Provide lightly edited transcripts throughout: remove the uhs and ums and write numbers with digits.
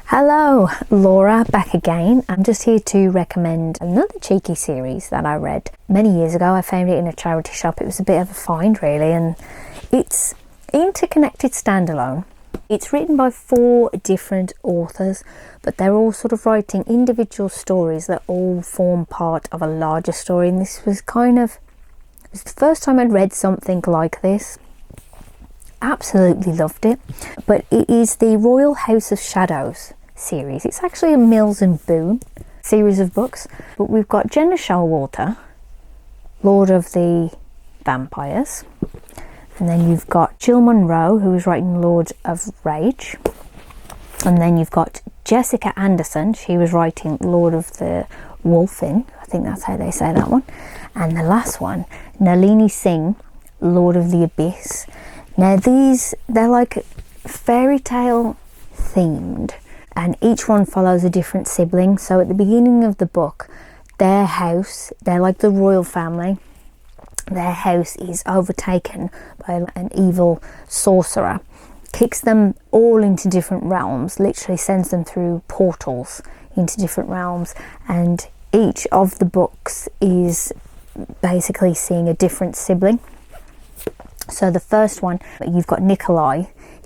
Hello, Laura back again. I'm just here to recommend another cheeky series that I read many years ago. I found it in a charity shop. It was a bit of a find really, and it's interconnected standalone. It's written by 4 different authors, but they're all sort of writing individual stories that all form part of a larger story, and this was it was the first time I'd read something like this. Absolutely loved it. But it is the Royal House of Shadows series. It's actually a Mills and Boon series of books, but we've got Gena Showalter, Lord of the Vampires, and then you've got Jill Monroe, who is writing Lord of Rage, and then you've got Jessica Andersen. She was writing Lord of the Wolfyn, I think that's how they say that one, and the last one, Nalini Singh, Lord of the Abyss. Now they're like fairy tale themed, and each one follows a different sibling. So at the beginning of the book, their house, they're like the royal family, their house is overtaken by an evil sorcerer, kicks them all into different realms, literally sends them through portals into different realms, and each of the books is basically seeing a different sibling. So the first one, you've got Nikolai.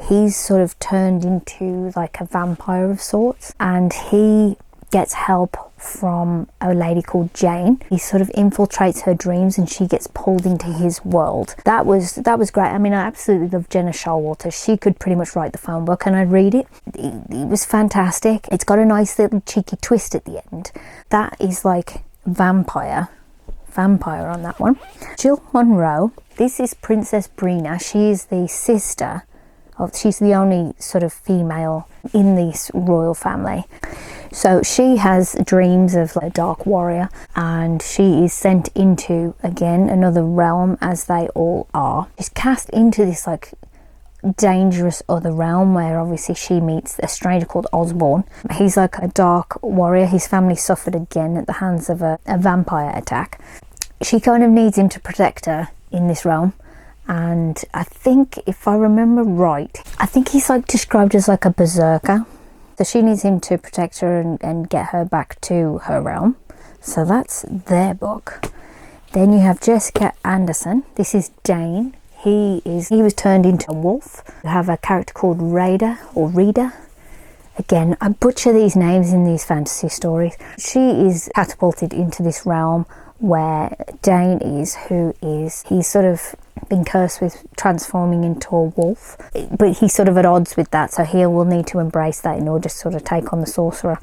He's sort of turned into like a vampire of sorts, and he gets help from a lady called Jane. He sort of infiltrates her dreams and she gets pulled into his world. That was great. I mean, I absolutely love Gena Showalter. She could pretty much write the phone book and I'd read it. It was fantastic. It's got a nice little cheeky twist at the end. That is like vampire on that one. Jill Monroe. This is Princess Brina. She is the sister of, she's the only sort of female in this royal family. So she has dreams of like a dark warrior, and she is sent into, again, another realm, as they all are. She's cast into this like dangerous other realm where obviously she meets a stranger called Osborne. He's like a dark warrior. His family suffered again at the hands of a vampire attack. She kind of needs him to protect her in this realm, and I think, if I remember right, I think he's like described as like a berserker. So she needs him to protect her and get her back to her realm. So that's their book. Then you have Jessica Andersen. This is Dane. He was turned into a wolf. You have a character called Rada or Rita. Again, I butcher these names in these fantasy stories. She is catapulted into this realm where Dane he's sort of been cursed with transforming into a wolf, but he's sort of at odds with that, so he will need to embrace that in order to sort of take on the sorcerer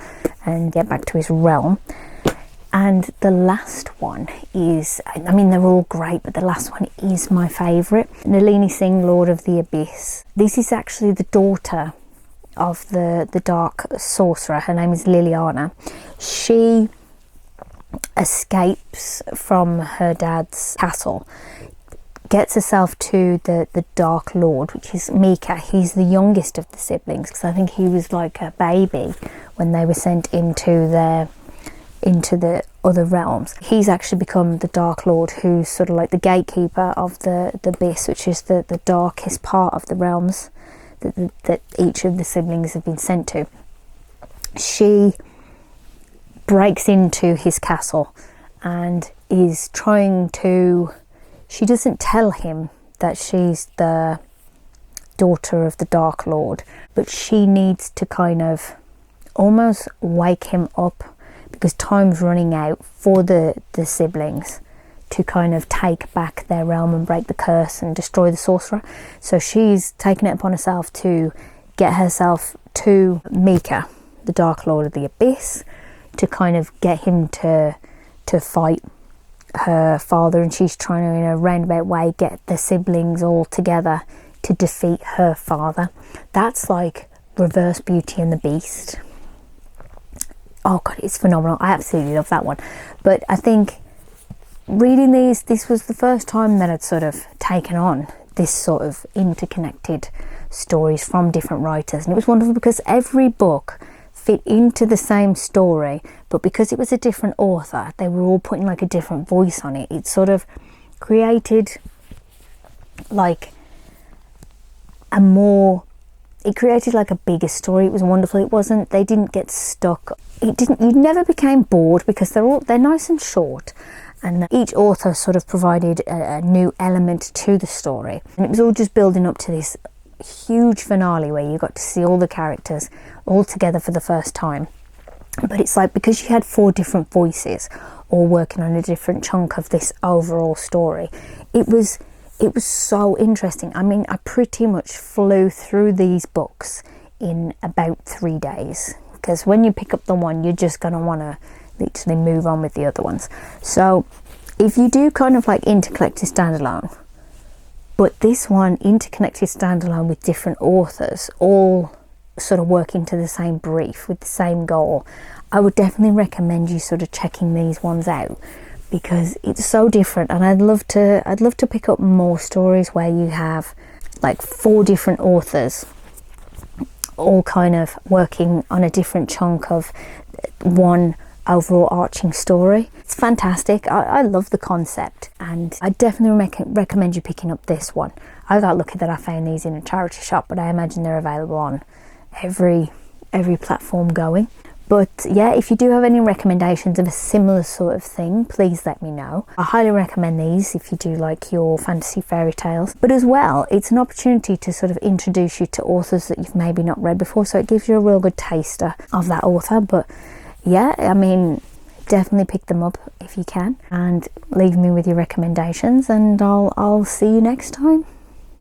and get back to his realm. And the last one is, I mean, they're all great, but the last one is my favourite. Nalini Singh, Lord of the Abyss. This is actually the daughter of the dark sorcerer. Her name is Liliana. She escapes from her dad's castle, gets herself to the Dark Lord, which is Mika. He's the youngest of the siblings, because I think he was like a baby when they were sent into the other realms. He's actually become the Dark Lord, who's sort of like the gatekeeper of the abyss, which is the darkest part of the realms that each of the siblings have been sent to. She breaks into his castle and is trying to, she doesn't tell him that she's the daughter of the Dark Lord, but she needs to kind of almost wake him up, because time's running out for the siblings to kind of take back their realm and break the curse and destroy the sorcerer. So she's taken it upon herself to get herself to Mika, the Dark Lord of the Abyss, to kind of get him to fight her father, and she's trying to, in a roundabout way, get the siblings all together to defeat her father. That's like reverse Beauty and the Beast. Oh god, it's phenomenal. I absolutely love that one. But I think reading this was the first time that I'd sort of taken on this sort of interconnected stories from different writers, and it was wonderful because every book fit into the same story, but because it was a different author, they were all putting like a different voice on it. It sort of created like a more It created like a bigger story. It was wonderful. It wasn't, they didn't get stuck. You never became bored because they're nice and short. And each author sort of provided a new element to the story. And it was all just building up to this huge finale where you got to see all the characters all together for the first time. But it's like, because you had 4 different voices all working on a different chunk of this overall story, it was so interesting. I mean, I pretty much flew through these books in about 3 days, because when you pick up the one, you're just going to want to literally move on with the other ones. So if you do kind of like interconnected standalone, but this one interconnected standalone with different authors, all sort of working to the same brief with the same goal, I would definitely recommend you sort of checking these ones out, because it's so different. And I'd love to pick up more stories where you have like 4 different authors all kind of working on a different chunk of one overall arching story. It's fantastic. I love the concept, and I definitely recommend you picking up this one. I got lucky that I found these in a charity shop, but I imagine they're available on every platform going. But yeah, if you do have any recommendations of a similar sort of thing, please let me know. I highly recommend these if you do like your fantasy fairy tales. But as well, it's an opportunity to sort of introduce you to authors that you've maybe not read before, so it gives you a real good taster of that author. But yeah, I mean, definitely pick them up if you can, and leave me with your recommendations, and I'll see you next time.